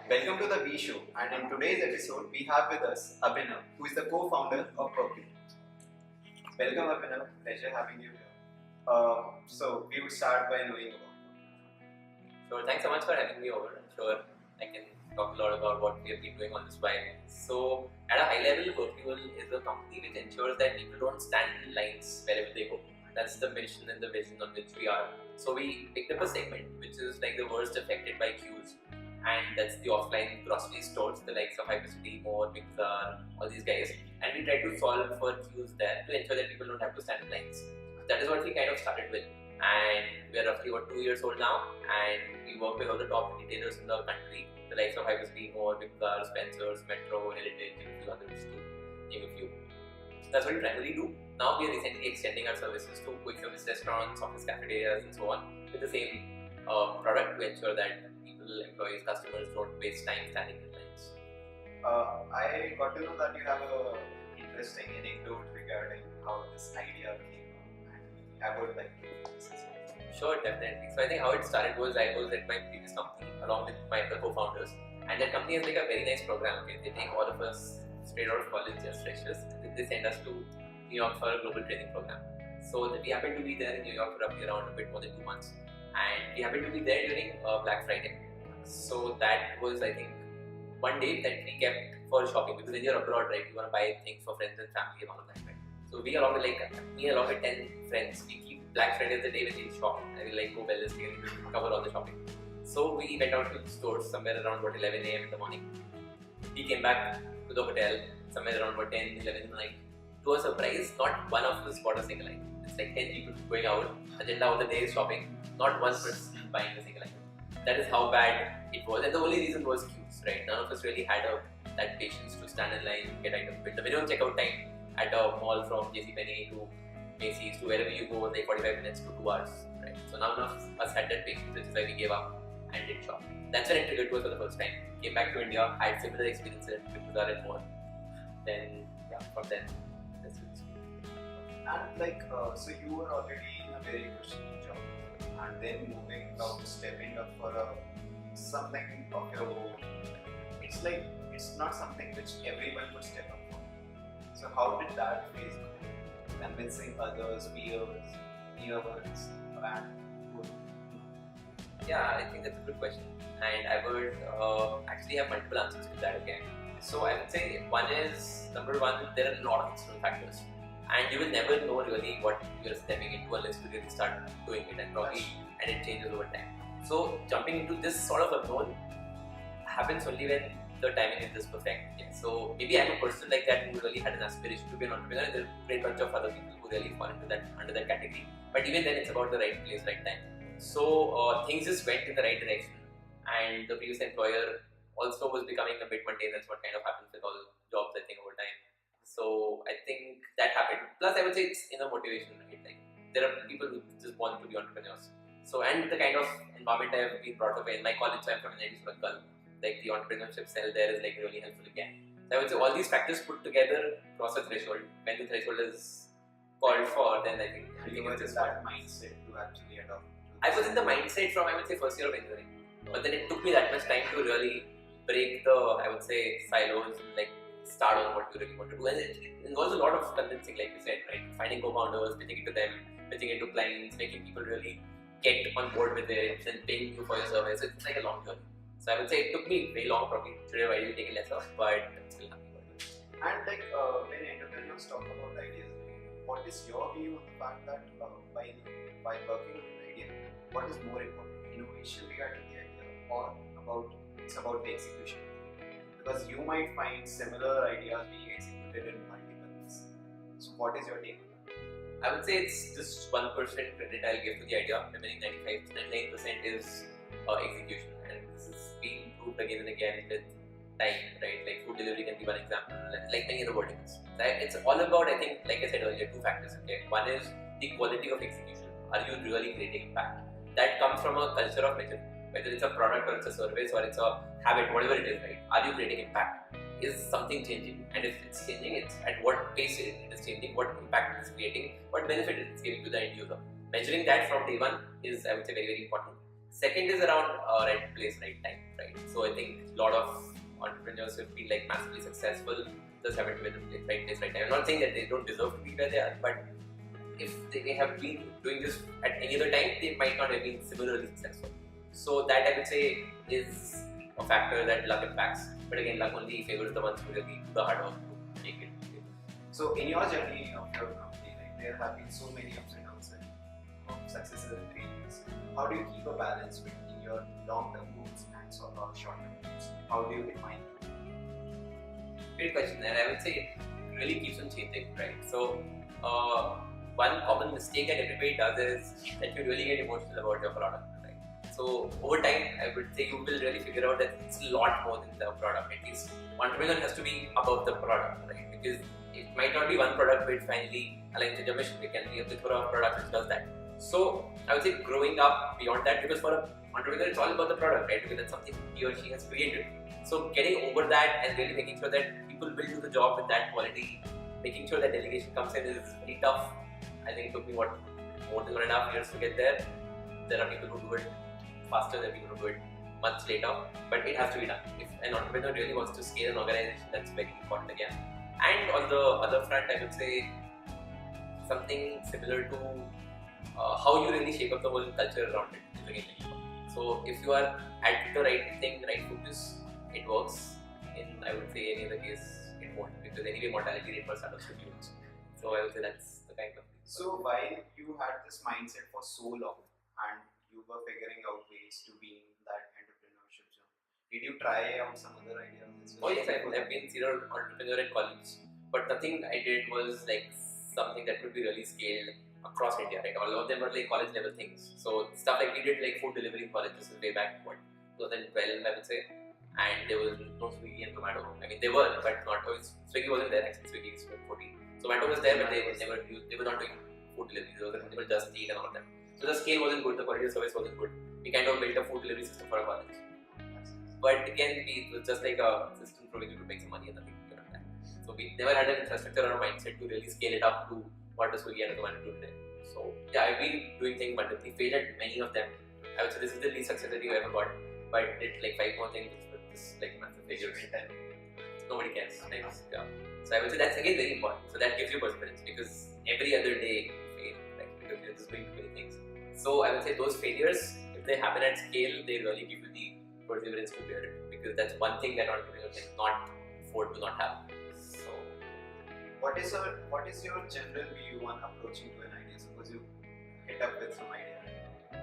Welcome to TheVShow, and in today's episode, we have with us Abhinav, who is the co-founder of Perpule. Welcome, Abhinav. Pleasure having you here. So we would start by knowing about you. So thanks so much for having me over. I'm sure I can talk a lot about what we have been doing on this while. So at a high level, Perpule is a company which ensures that people don't stand in lines wherever they go. That's the mission and the vision on which we are. So we picked up a segment which is like the worst affected by queues, and that's the offline grocery stores, the likes of Hypercity, More, Pixar, all these guys. And we try to solve for queues there to ensure that people don't have to stand in lines. So that is what we kind of started with. And we're roughly about 2 years old now, and we work with all the top retailers in the country, the likes of Hypercity, More, Pixar, Spencer's, Metro, Heritage, and a few others to name a few. So that's what we primarily do. Now we are recently extending our services to quick service restaurants, office cafeterias, and so on, with the same product to ensure that people, employees, customers don't waste time standing in lines. I got to know that you have a interesting anecdote regarding how this idea came up, and I would like to know this as well. Sure, definitely. So I think how it started was I was at my previous company along with my other co-founders, and that company has like a very nice program. Okay, they take all of us straight out of college as freshers, and then they send us to New York for a global training program. So we happened to be there in New York for roughly around a bit more than 2 months, and we happened to be there during Black Friday. So that was, I think, one day that we kept for shopping, because when you're abroad, right, you want to buy things for friends and family and all of that, right? So we along with me along with 10 friends, we keep Black Friday as the day when we shop. I will go ballistic and cover all the shopping. So we went out to the stores somewhere around 11 a.m. in the morning. We came back to the hotel somewhere around 10, 11 in the night. To our surprise, not one of us bought a single item. It's like 10 people going out, agenda of the day is shopping, not one person buying a single item. That is how bad it was, and the only reason was queues, right? None of us really had that patience to stand in line, get items built. The minimum checkout time at a mall from JCPenney to Macy's to wherever you go was like 45 minutes to 2 hours, right? So none of us had that patience, which is why we gave up and did shop. That's when it triggered to us for the first time. Came back to India, had similar experiences with Pixar and more. Then, yeah, from then, that's it. And so you were already in a very questionable job, and then moving out, stepping up for something of your own. It's not something which everyone would step up for. So how did that phase go? Convincing others, peers, near ones, and good. Yeah, I think that's a good question, and I would actually have multiple answers to that again. So I would say one is, number one, there are a lot of external factors, and you will never know really what you're stepping into unless you really start doing it, and it changes over time. So jumping into this sort of unknown happens only when the timing is just perfect. Yeah. So maybe I'm a person like that who really had an aspiration to be an entrepreneur, and there's a great bunch of other people who really fall into that under that category. But even then, it's about the right place, right time. So things just went in the right direction, and the previous employer also was becoming a bit mundane. That's what kind of happens with all jobs, I think, over time. So I think that happened. Plus, I would say it's inner motivation, right? Like there are people who just want to be entrepreneurs. So, and the kind of environment I have been brought up in my college, so I'm from an IT Surat, like the entrepreneurship cell there is like really helpful again. So I would say all these factors put together cross a threshold. When the threshold is called for, then I think You were in that mindset to actually adopt. I was in the mindset from, I would say, first year of engineering. But then it took me that much time to really break the, I would say, silos and like start on what you really want to do. And it involves a lot of convincing, like you said, right? Finding co-founders, pitching it to them, pitching it to clients, making people really get on board with it, then paying you for your service. It's like a long journey. So I would say it took me very long, probably should have ideally taken lesser, but I'm still happy about it. And when entrepreneurs talk about ideas, what is your view on the fact that by working on an idea, what is more important, innovation regarding the idea, or it's about the execution? Because you might find similar ideas being executed in multiple ways. So what is your take on that? I would say it's just 1% credit I'll give to the idea. Remaining 99% is execution, and this is being proved again and again with time, right? Like food delivery can be one example, like many other verticals. Right? It's all about, I think, like I said earlier, two factors. Okay, one is the quality of execution. Are you really creating impact? That comes from a culture of measurement. Whether it's a product or it's a service or it's a habit, whatever it is, right? Are you creating impact? Is something changing? And if it's changing, it's at what pace it is changing, what impact it is creating, what benefit it is giving to the end user. Measuring that from day one is, I would say, very, very important. Second is around right place, right time, right? So I think a lot of entrepreneurs will feel like massively successful just haven't been in the right place, right time. I'm not saying that they don't deserve to be where they are, but if they have been doing this at any other time, they might not have been similarly successful. So that I would say is a factor that luck impacts. But again, luck only favors the ones who really do the hard work to make it. So in your journey of your company, like, there have been so many ups and downs of successes and failures. How do you keep a balance between your long-term goals and sort of short-term goals? How do you define them? Great question, and I would say it really keeps on changing, right? So one common mistake that everybody does is that you really get emotional about your product, right? So over time, I would say you will really figure out that it's a lot more than the product. At least entrepreneur has to be above the product, right? Because it might not be one product which finally aligns with your mission. It can be a plethora of products which does that. So I would say growing up beyond that, because for an entrepreneur it's all about the product, right? Because that's something he or she has created. So getting over that and really making sure that people will do the job with that quality, making sure that delegation comes in is very tough. I think it took me more than 1.5 years to get there. There are people who do it faster, there are people who do it months later, but it has to be done. If an entrepreneur really wants to scale an organization, that's very important again. And on the other front, I would say something similar to how you really shape up the whole culture around it is again very important. So if you are at the right thing, right focus, it works. In I would say any other case, it won't, because anyway mortality rate for startups is huge. So I would say that's the kind of thing. So while you had this mindset for so long and you were figuring out ways to be in that entrepreneurship journey, did you try out some other ideas as well? Oh yes, I've been serial entrepreneur at college, but nothing I did was like something that could be really scaled across India, right? All of them were like college level things. So stuff like we did like food delivery in college, this is way back what 2012 I would say, and there was no Swiggy and Zomato. I mean they were, but not always. Swiggy wasn't there actually. Swiggy is 14. Zomato was there, but they were not doing food delivery. They were just eat and all of them. So the scale wasn't good, the quality of service wasn't good. We kind of built a food delivery system for our college. But again, it was just like a system for which you could make some money and nothing beyond that. So we never had an infrastructure or a mindset to really scale it up to what the Swiggy and Zomato do today. So yeah, I've been doing things multiply, failed at many of them. I would say this is the least success that you ever got, but did like 5 more things with this like massive failure. Nobody cares. Yeah. So I would say that's again very important. So that gives you perseverance, because every other day you fail, like, because you're just doing many things. So I would say those failures, if they happen at scale, they really give you the perseverance to bear it, because that's one thing that entrepreneurs cannot afford to not have. So what is your general view on approaching to an idea? Suppose you hit up with some idea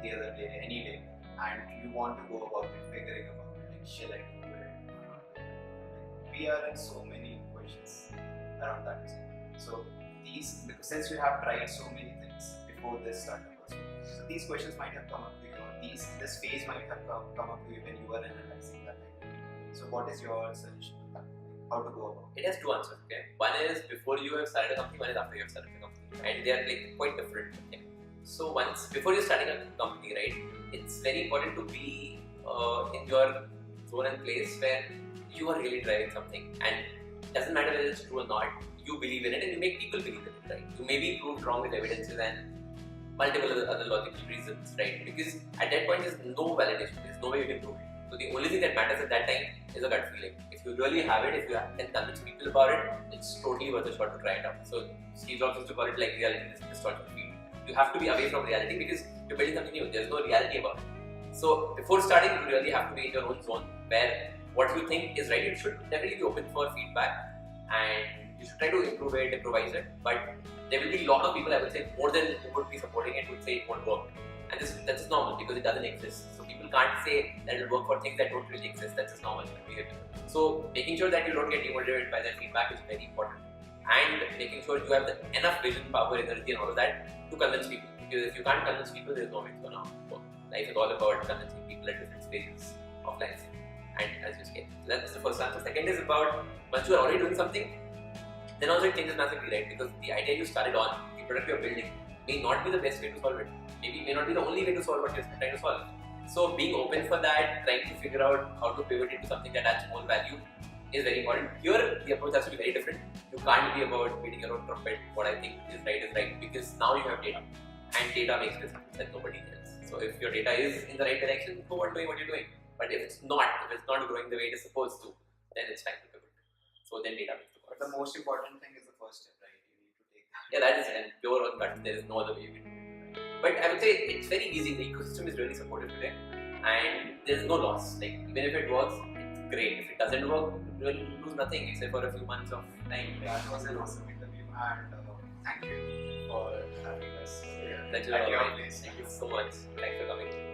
the other day, any day, and you want to go about it, figuring about it, like shall I do it or not? Like, we are in so many questions around that. So because since you have tried so many things before this startup also, so these questions might have come up to you, or this phase might have come up to you when you were analyzing that idea. So what is your solution to that? How to go about it? it has two answers. Okay, one is before you have started a company, one is after you have started a company, and they are like quite different. Okay? So once before you're starting a company, right, it's very important to be in your zone and place where you are really driving something, and it doesn't matter whether it's true or not, you believe in it and you make people believe in it, right? You may be proved wrong with evidences and multiple other logical reasons, right? Because at that point there's no validation, there's no way you can prove it. So the only thing that matters at that time is a gut feeling. If you really have it, if you can convince people about it, it's totally worth a shot to try it out. So Steve Jobs used to call it like reality distortion field. You have to be away from reality because you're building something new. There's no reality about it. So before starting, you really have to be in your own zone where what you think is right. You should definitely be open for feedback and you should try to improve it, improvise it. But there will be a lot of people, I would say, more than who would be supporting it, would say it won't work. And that's just normal because it doesn't exist. So people can't say that it will work for things that don't really exist. That's just normal behavior. So making sure that you don't get demotivated by their feedback is very important. And making sure you have enough vision, power, energy and all of that to convince people. Because if you can't convince people, there's no way it's gonna work. Life is all about convincing people at different stages of life. And as you scale. So that's the first answer. Second is about once you are already doing something, then also it changes massively, right? Because the idea you started on, the product you're building, may not be the best way to solve it. Maybe may not be the only way to solve what you're trying to solve. So being open for that, trying to figure out how to pivot into something that adds more value is very important. Here, the approach has to be very different. You can't be about beating your own trumpet. What I think is right, because now you have data. And data makes business that nobody else. So if your data is in the right direction, go on doing what you're doing. But if it's not growing the way it is supposed to, then it's time to pivot. So then data makes the But the most important thing is the first step, right? You need to take that. Yeah, that is pure on gut. There is no other way you can do it. But I would say it's very easy. The ecosystem is really supportive today, and there's no loss. Like even if it works, it's great. If it doesn't work, you will lose nothing except for a few months of time. That was an awesome interview, and thank you for having us Pleasure. at your place. Thank you so much. Thanks for coming.